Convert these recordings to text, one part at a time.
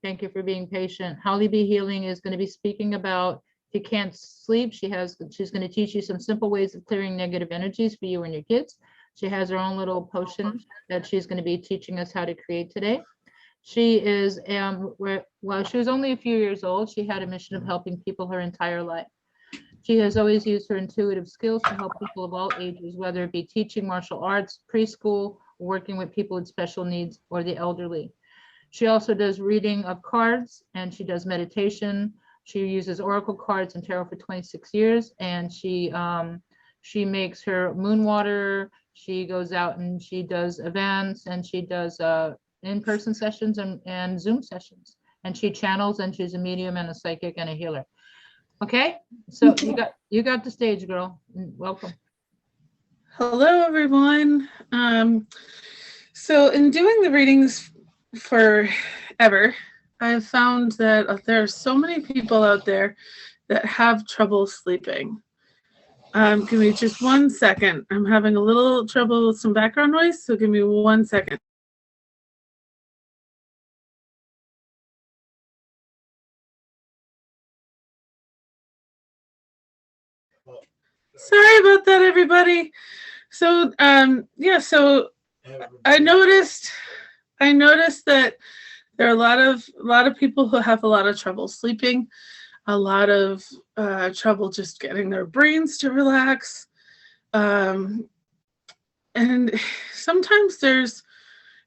Thank you for being patient. Holly Be Healing is going to be speaking about if you can't sleep, she's going to teach you some simple ways of clearing negative energies for you and your kids. She has her own little potion that she's going to be teaching us how to create today. She is, well, she was only a few years old. She had a mission of helping people her entire life. She has always used her intuitive skills to help people of all ages, whether it be teaching martial arts, preschool, working with people with special needs, or the elderly. She also does reading of cards, and she does meditation. She uses oracle cards and tarot for 26 years, and she makes her moon water. She goes out and she does events, and she does in-person sessions and Zoom sessions. And she channels, and she's a medium and a psychic and a healer. Okay, so you got the stage, girl. Welcome. Hello, everyone. So in doing the readings forever, I've found that there are so many people out there that have trouble sleeping. Give me just 1 second. I'm having a little trouble with some background noise, so give me 1 second. Sorry about that, everybody. So, so I noticed that there are a lot of people who have a lot of trouble sleeping, a lot of trouble just getting their brains to relax. And sometimes there's,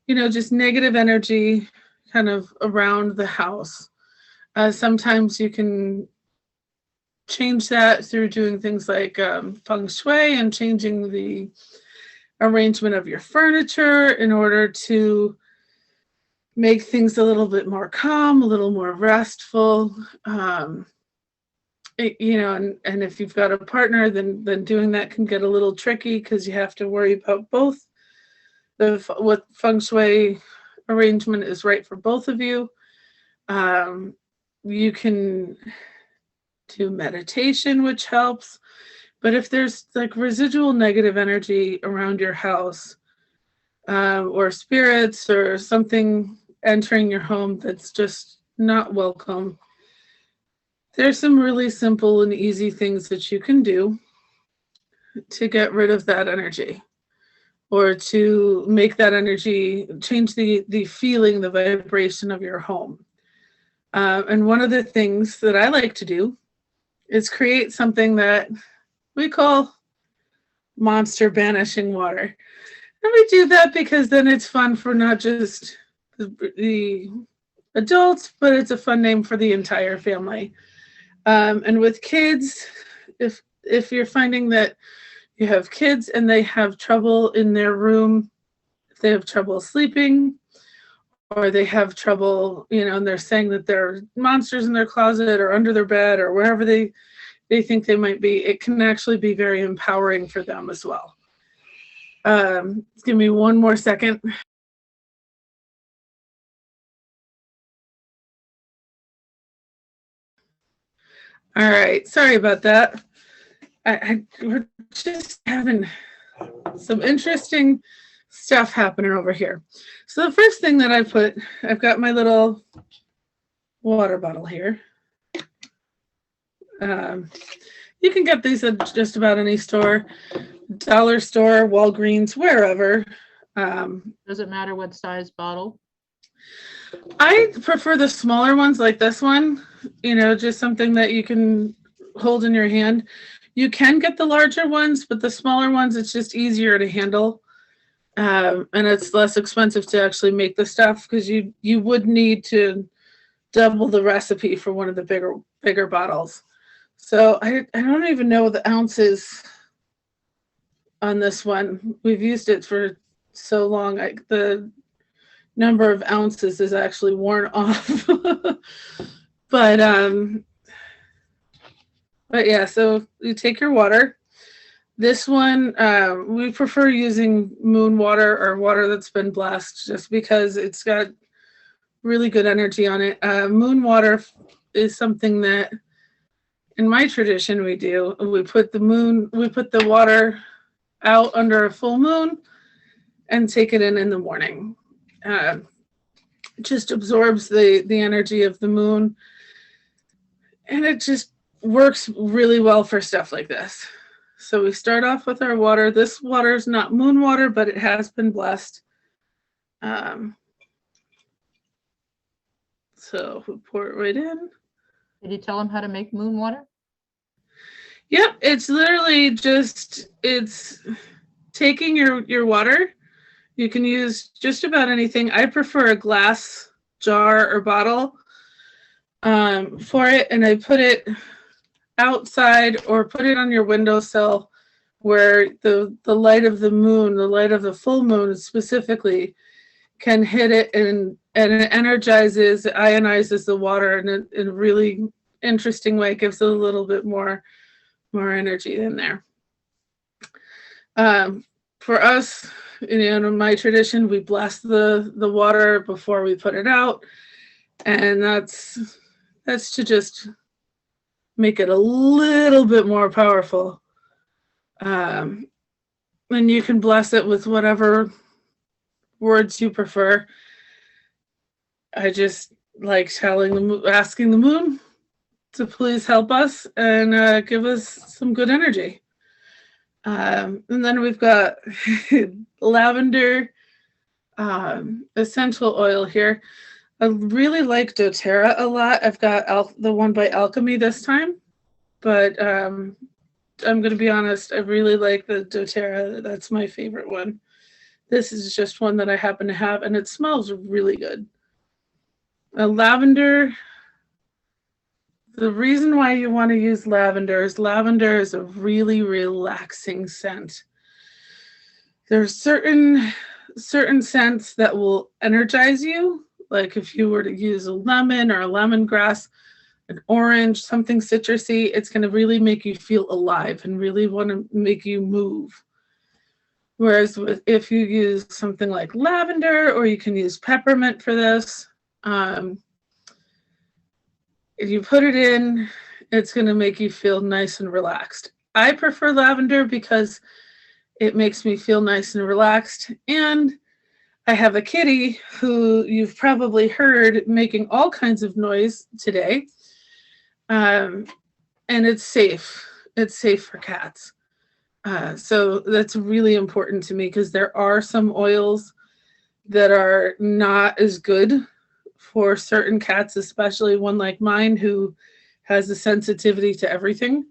just negative energy kind of around the house. Sometimes you can change that through doing things like feng shui and changing the arrangement of your furniture in order to make things a little bit more calm, a little more restful. And if you've got a partner, then doing that can get a little tricky because you have to worry about both what feng shui arrangement is right for both of you. You can do meditation, which helps. But if there's like residual negative energy around your house, or spirits or something entering your home that's just not welcome, there's some really simple and easy things that you can do to get rid of that energy, or to make that energy change the feeling, the vibration of your home. And one of the things that I like to do is create something that we call monster banishing water. And we do that because then it's fun for not just the adults, but it's a fun name for the entire family. And with kids, if you're finding that you have kids and they have trouble in their room, if they have trouble sleeping, or they have trouble, and they're saying that there are monsters in their closet or under their bed or wherever they think they might be, it can actually be very empowering for them as well. Give me 1 more second. All right, sorry about that. We're just having some interesting stuff happening over here. So the first thing that I've got my little water bottle here. You can get these at just about any store, dollar store, Walgreens, wherever. Does it matter what size bottle? I prefer the smaller ones like this one, just something that you can hold in your hand. You can get the larger ones, but the smaller ones, it's just easier to handle. And it's less expensive to actually make the stuff, because you would need to double the recipe for one of the bigger bottles. So I don't even know the ounces on this one. We've used it for so long. The number of ounces is actually worn off. But yeah, so you take your water. This one, we prefer using moon water or water that's been blessed, just because it's got really good energy on it. Moon water is something that in my tradition we do. We put the water out under a full moon and take it in the morning. just absorbs the energy of the moon. And it just works really well for stuff like this. So we start off with our water. This water is not moon water, but it has been blessed. So we pour it right in. Did you tell them how to make moon water? Yep, it's literally just, it's taking your water. You can use just about anything. I prefer a glass jar or bottle for it, and I put it outside or put it on your windowsill where the light of the moon, the light of the full moon specifically, can hit it, and it energizes, it ionizes the water in a really interesting way. It gives it a little bit more energy in there. For us, in my tradition, we bless the water before we put it out, and that's to just make it a little bit more powerful. And you can bless it with whatever words you prefer. I just like asking the moon to please help us and give us some good energy. And then we've got lavender essential oil here. I really like doTERRA a lot. I've got the one by Alchemy this time, but I'm going to be honest, I really like the doTERRA. That's my favorite one. This is just one that I happen to have, and it smells really good. Lavender, the reason why you want to use lavender is a really relaxing scent. There's certain scents that will energize you, like if you were to use a lemon or a lemongrass, an orange, something citrusy, it's going to really make you feel alive and really want to make you move. Whereas if you use something like lavender, or you can use peppermint for this, if you put it in, it's going to make you feel nice and relaxed. I prefer lavender because it makes me feel nice and relaxed. And I have a kitty who you've probably heard making all kinds of noise today. And it's safe. It's safe for cats. So that's really important to me, because there are some oils that are not as good for certain cats, especially one like mine who has a sensitivity to everything.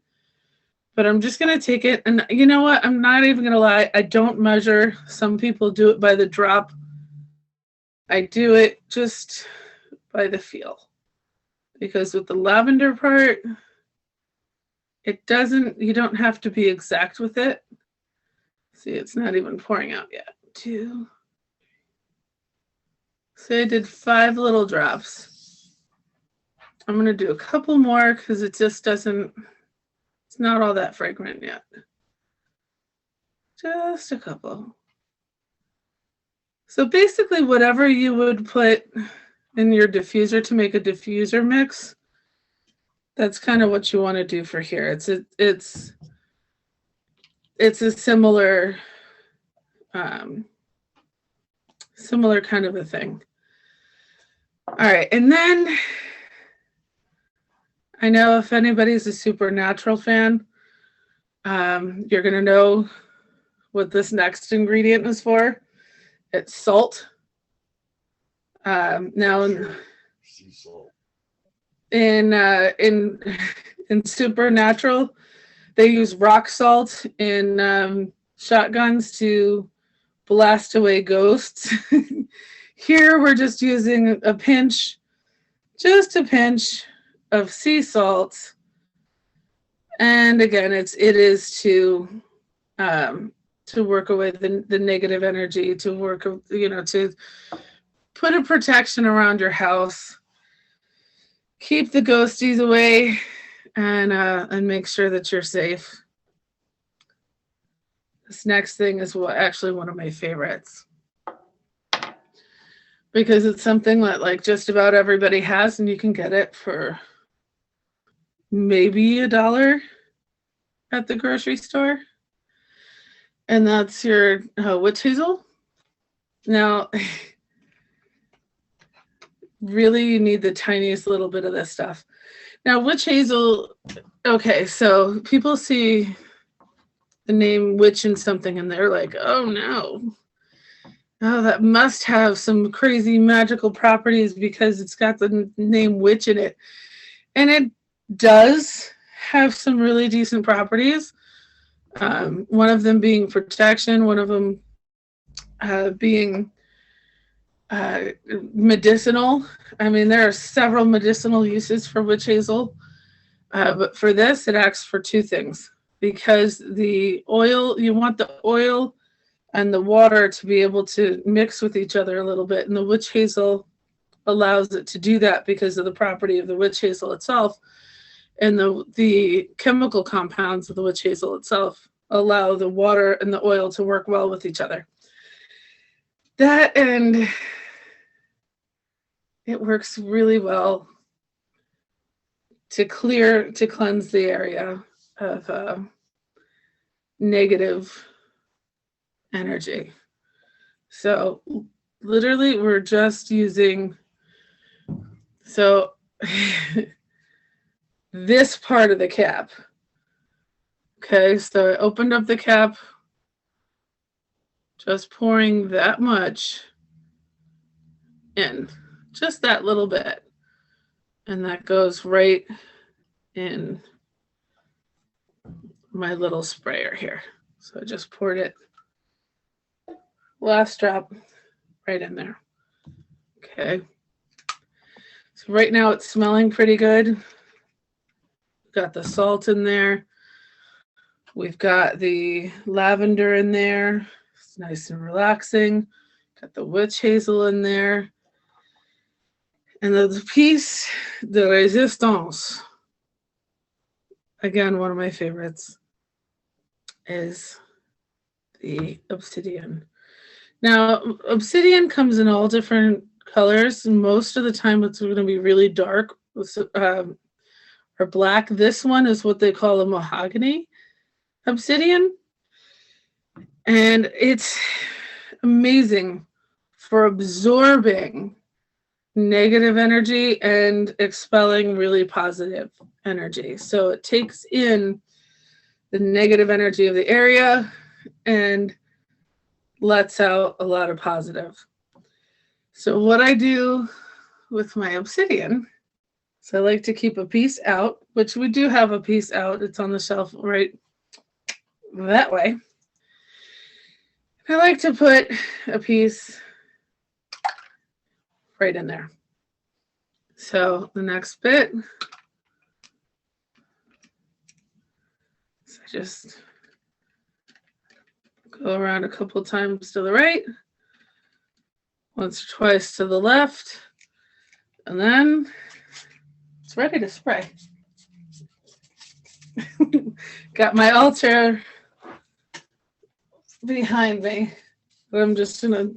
But I'm just going to take it, and you know what? I'm not even going to lie. I don't measure. Some people do it by the drop. I do it just by the feel. Because with the lavender part, you don't have to be exact with it. See, it's not even pouring out yet. 2. So I did 5 little drops. I'm going to do a couple more because it just doesn't, it's not all that fragrant yet. Just a couple. So basically whatever you would put in your diffuser to make a diffuser mix, that's kind of what you want to do for here. It's a similar similar kind of a thing. All right, and then I know if anybody's a supernatural fan, you're going to know what this next ingredient is for. It's salt. Now in supernatural, they use rock salt in shotguns to blast away ghosts. Here we're just using just a pinch of sea salt, and again, it is to work away the negative energy, to work, to put a protection around your house, keep the ghosties away, and make sure that you're safe. This next thing is actually one of my favorites, because it's something that like just about everybody has, and you can get it for maybe $1 at the grocery store. And that's your witch hazel. Now, really you need the tiniest little bit of this stuff. Now, witch hazel, okay, so people see the name witch in something and they're like, oh no. Oh, that must have some crazy magical properties because it's got the name witch in it. And it does have some really decent properties. One of them being protection, one of them being medicinal. I mean, there are several medicinal uses for witch hazel. But for this, it acts for two things. Because the oil, you want the oil and the water to be able to mix with each other a little bit. And the witch hazel allows it to do that because of the property of the witch hazel itself. And the chemical compounds of the witch hazel itself allow the water and the oil to work well with each other. That, and it works really well to cleanse the area of negative energy. So literally we're just using, so this part of the cap. Okay, so I opened up the cap, just pouring that much in, just that little bit. And that goes right in my little sprayer here. So I just poured it, last drop, right in there. Okay. So right now it's smelling pretty good. Got the salt in there. We've got the lavender in there. It's nice and relaxing. Got the witch hazel in there. And the piece de résistance, again, one of my favorites, is the obsidian. Now, obsidian comes in all different colors. Most of the time it's going to be really dark or black. This one is what they call a mahogany obsidian. And it's amazing for absorbing negative energy and expelling really positive energy. So it takes in the negative energy of the area and lets out a lot of positive. So what I do with my obsidian, so I like to keep a piece out, which we do have a piece out. It's on the shelf right that way. I like to put a piece right in there. So the next bit, so just go around a couple times to the right, once or twice to the left, and then it's ready to spray. Got my altar behind me, but I'm just gonna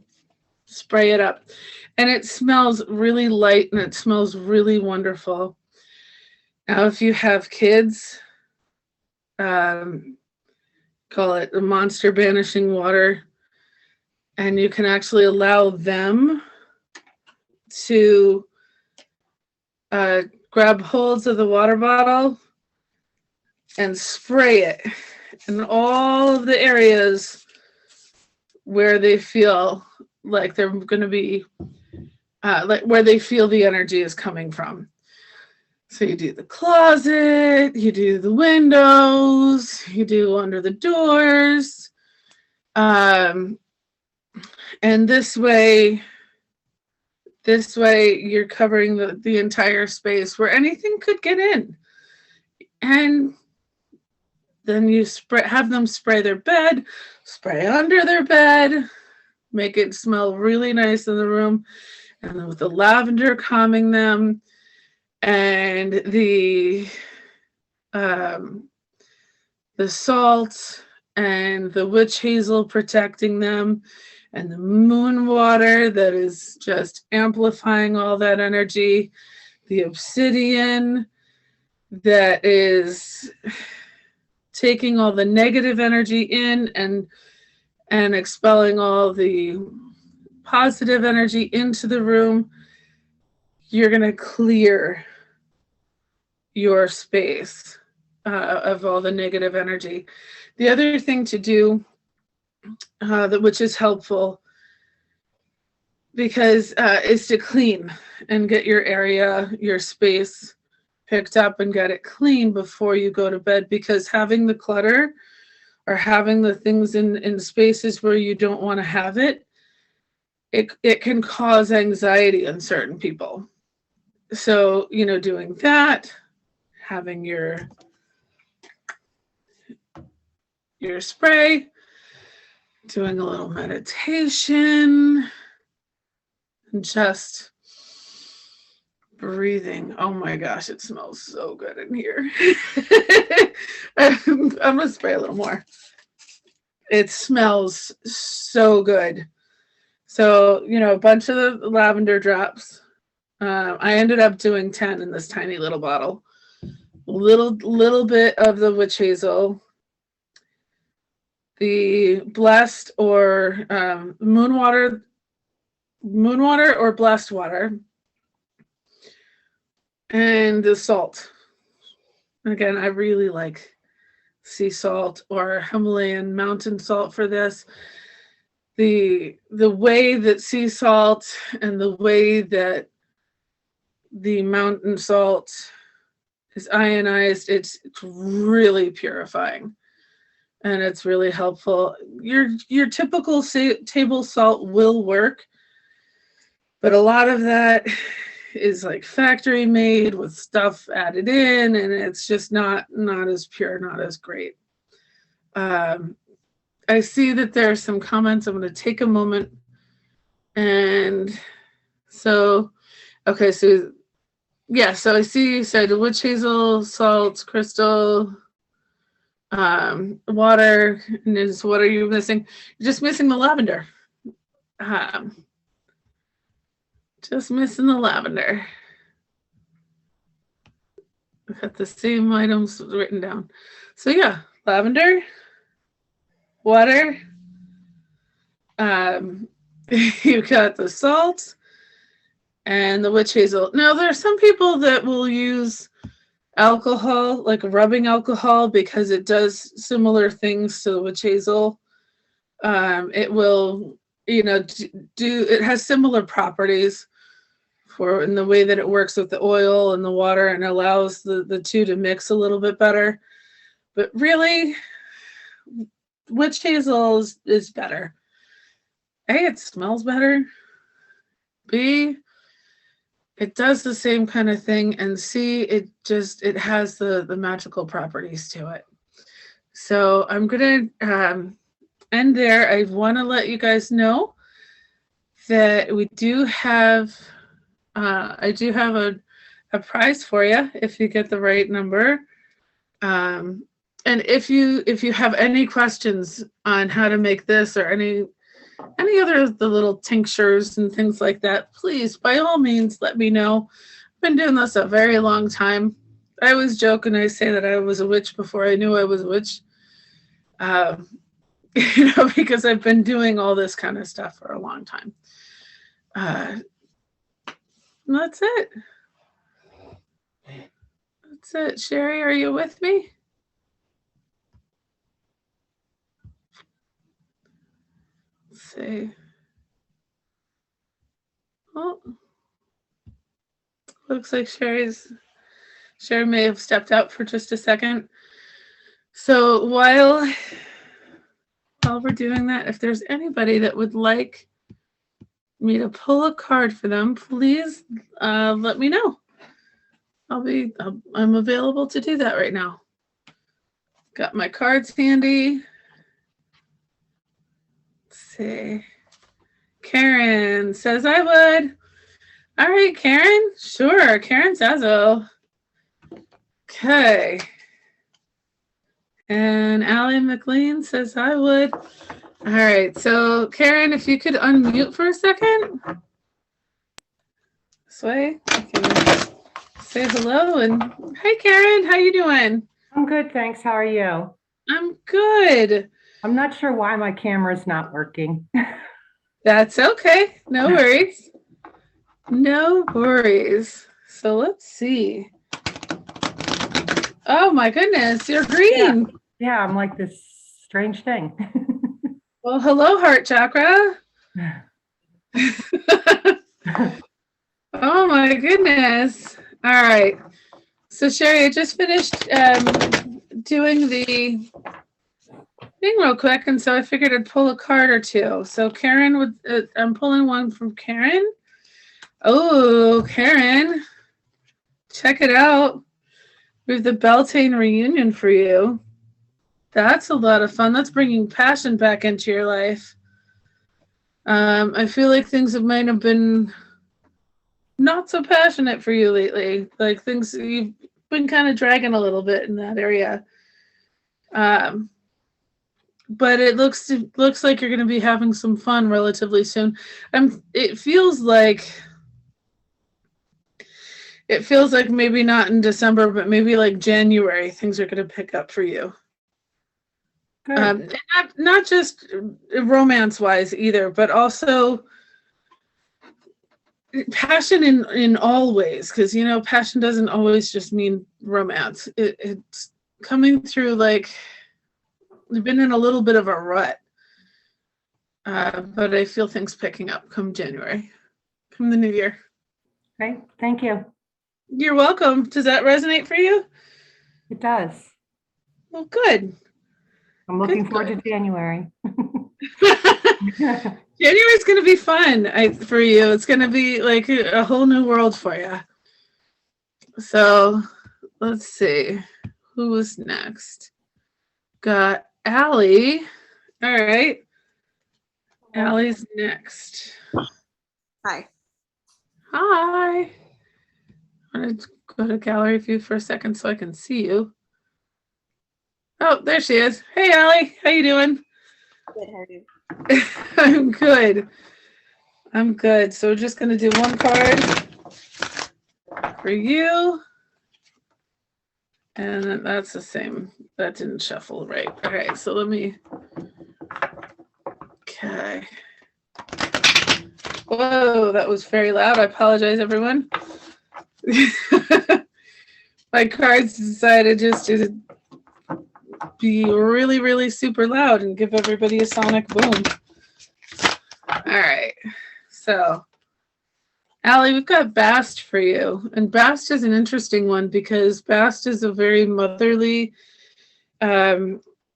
spray it up. And it smells really light and it smells really wonderful. Now, if you have kids, call it the monster banishing water, and you can actually allow them to grab holds of the water bottle and spray it in all of the areas where they feel like they're going to be, like where they feel the energy is coming from. So you do the closet, you do the windows, you do under the doors. And this way you're covering the entire space where anything could get in. And then you have them spray their bed, spray under their bed, make it smell really nice in the room. And then with the lavender calming them, and the salt and the witch hazel protecting them, and the moon water that is just amplifying all that energy, the obsidian that is taking all the negative energy in and expelling all the positive energy into the room. you're going to clear your space of all the negative energy. The other thing to do, which is helpful, because is to clean and get your area, your space picked up and get it clean before you go to bed, because having the clutter or having the things in spaces where you don't want to have it, it can cause anxiety in certain people. So, doing that, having your spray, doing a little meditation, and just breathing. Oh my gosh, it smells so good in here. I'm gonna spray a little more. It smells so good. So, a bunch of the lavender drops. I ended up doing 10 in this tiny little bottle. Little bit of the witch hazel, the blessed or moon water or blessed water, and the salt. Again, I really like sea salt or Himalayan mountain salt for this. The way that sea salt and the way that the mountain salt is ionized, it's really purifying, and it's really helpful. Your typical table salt will work, but a lot of that is like factory made with stuff added in, and it's just not as pure, not as great. I see that there are some comments. I'm going to take a moment. And so, okay, so yeah, so I see you said witch hazel, salt, crystal, water, and is what are you missing? You're just missing the lavender. Just missing the lavender. I've got the same items written down. So yeah, lavender, water. You've got the salt and the witch hazel. Now, there are some people that will use alcohol, like rubbing alcohol, because it does similar things to the witch hazel. It will, it has similar properties in the way that it works with the oil and the water, and allows the two to mix a little bit better. But really, witch hazel is better. A, it smells better. B, it does the same kind of thing. And C, it has the magical properties to it. So I'm going to end there. I want to let you guys know that we do have, I do have a prize for you if you get the right number. And if you have any questions on how to make this or any other of the little tinctures and things like that, please, by all means, let me know. I've been doing this a very long time. I always joke and I say that I was a witch before I knew I was a witch. Because I've been doing all this kind of stuff for a long time. That's it. That's it. Sheri, are you with me? Let's see. Oh, looks like Sheri may have stepped out for just a second. So while we're doing that, if there's anybody that would like me to pull a card for them, please let me know. I'm available to do that right now. Got my cards handy. Let's see. Karen says I would. All right, Karen. Sure. Karen says so. Okay. And Allie McLean says I would. All right. So, Karen, if you could unmute for a second. This way I can say hello. And hi, Karen. How you doing? I'm good, thanks. How are you? I'm good. I'm not sure why my camera's not working. That's okay. No worries. No worries. So let's see. Oh my goodness, you're green. Yeah, I'm like this strange thing. Well, hello, heart chakra. Oh my goodness. All right. So Sheri, I just finished doing the thing real quick, and so I figured I'd pull a card or two. So Karen, I'm pulling one from Karen. Oh, Karen, check it out. We have the Beltane reunion for you. That's a lot of fun. That's bringing passion back into your life. I feel like things might have been not so passionate for you lately. Like things, you've been kind of dragging a little bit in that area. But it looks like you're going to be having some fun relatively soon. It feels like maybe not in December, but maybe like January, things are going to pick up for you. Good. Not just romance-wise either, but also passion in all ways, because passion doesn't always just mean romance. It's coming through like we've been in a little bit of a rut, but I feel things picking up come January, come the new year. Great. Thank you. You're welcome. Does that resonate for you? It does. Well, good. I'm looking forward to January. January's going to be fun for you. It's going to be like a whole new world for you. So let's see. Who was next? Got Allie. All right. Allie's next. Hi. Hi. I'm going to go to gallery view for a second so I can see you. Oh, there she is. Hey, Allie. How you doing? Good, how are you? I'm good. I'm good. So we're just going to do one card for you. And that's the same. That didn't shuffle right. All right. So let me. Okay. Whoa, that was very loud. I apologize, everyone. My cards decided just to be really, really super loud and give everybody a sonic boom. All right. So, Allie, we've got Bast for you. And Bast is an interesting one because Bast is a very motherly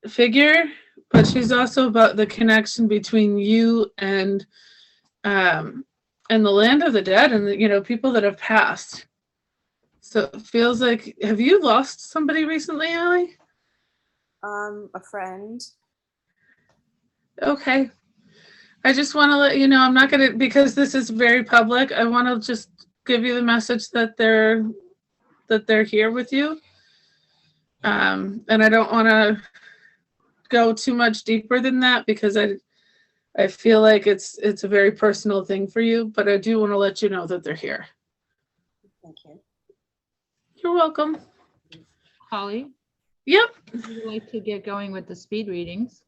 figure, but she's also about the connection between you and the land of the dead and people that have passed. So it feels like, have you lost somebody recently, Allie? A friend. Okay. I just want to let you know, I'm not going to, because this is very public, I want to just give you the message that they're here with you. And I don't want to go too much deeper than that because I feel like it's a very personal thing for you, but I do want to let you know that they're here. Thank you. You're welcome. Holly, Yep. would you like to get going with the speed readings?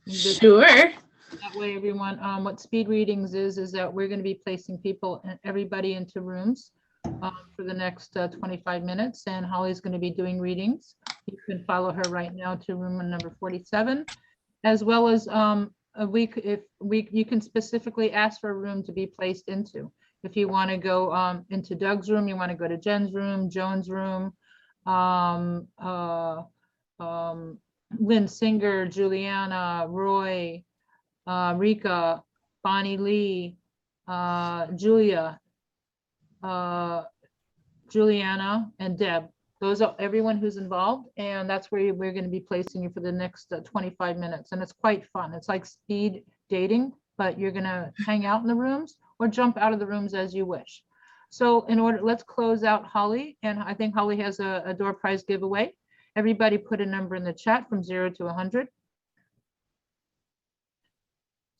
Sure. That way, everyone, what speed readings is that we're going to be placing people and everybody into rooms for the next 25 minutes, and Holly's going to be doing readings. You can follow her right now to room number 47, as well as you can specifically ask for a room to be placed into. If you want to go into Doug's room, you want to go to Jen's room, Joan's room, Lynn Singer, Juliana, Roy, Rika, Bonnie Lee, Julia, Juliana, and Deb. Those are everyone who's involved, and that's where we're going to be placing you for the next 25 minutes. And it's quite fun. It's like speed dating, but you're going to hang out in the rooms or jump out of the rooms as you wish. So let's close out Holly, and I think Holly has a door prize giveaway. Everybody put a number in the chat from 0 to 100.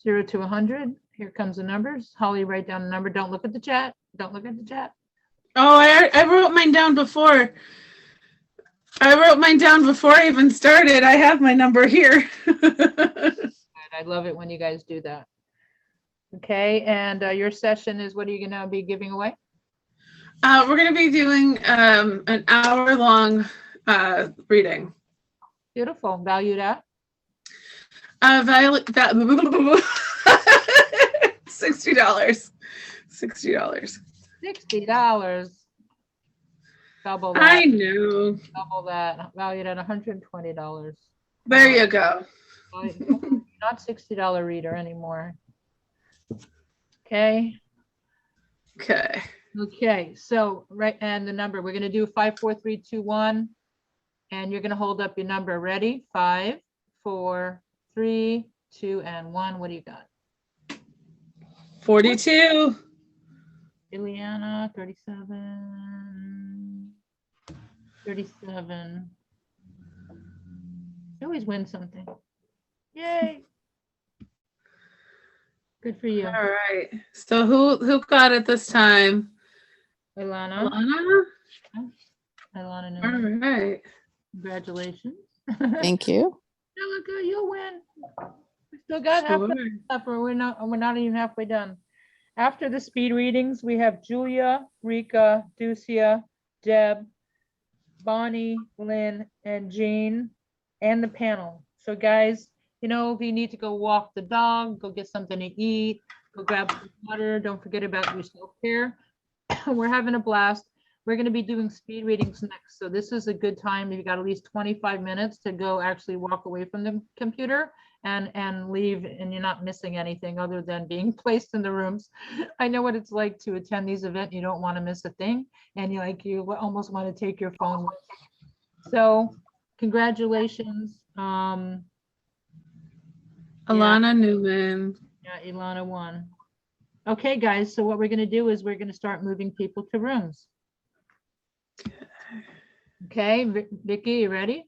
0 to 100. Here comes the numbers. Holly, write down the number. Don't look at the chat. Don't look at the chat. Oh, I wrote mine down before. I even started. I have my number here. I love it when you guys do that. Okay, and your session is, what are you gonna be giving away? We're going to be doing an hour-long reading. Beautiful, valued at? Violet, that $60. $60. $60. Double I that, know. double that, valued at $120. There you go. Not $60 reader anymore. Okay. Okay. Okay, so, right, and the number, we're gonna do 5, 4, 3, 2, 1. And you're gonna hold up your number. Ready? 5, 4, 3, 2, and 1. What do you got? 42. Ileana, 37. 37. You always win something. Yay. Good for you. All right. So who got it this time? Ilana. Alana? Ilana All Newman. right. Congratulations. Thank you. Angelica, you'll win. We still got half the Sure. stuff, or we're not even halfway done. After the speed readings, we have Julia, Rika, Ducia, Deb, Bonnie, Lynn, and Jean, and the panel. So guys, you know, if you need to go walk the dog, go get something to eat, go grab some water, don't forget about your self-care. We're having a blast. We're going to be doing speed readings next. So this is a good time. You've got at least 25 minutes to go actually walk away from the computer and leave, and you're not missing anything other than being placed in the rooms. I know what it's like to attend these events. You don't want to miss a thing, and you almost want to take your phone with you. So congratulations. Alana Newman. Yeah, Ilana won. Okay, guys, so what we're going to do is we're going to start moving people to rooms. Okay, Vicky, you ready?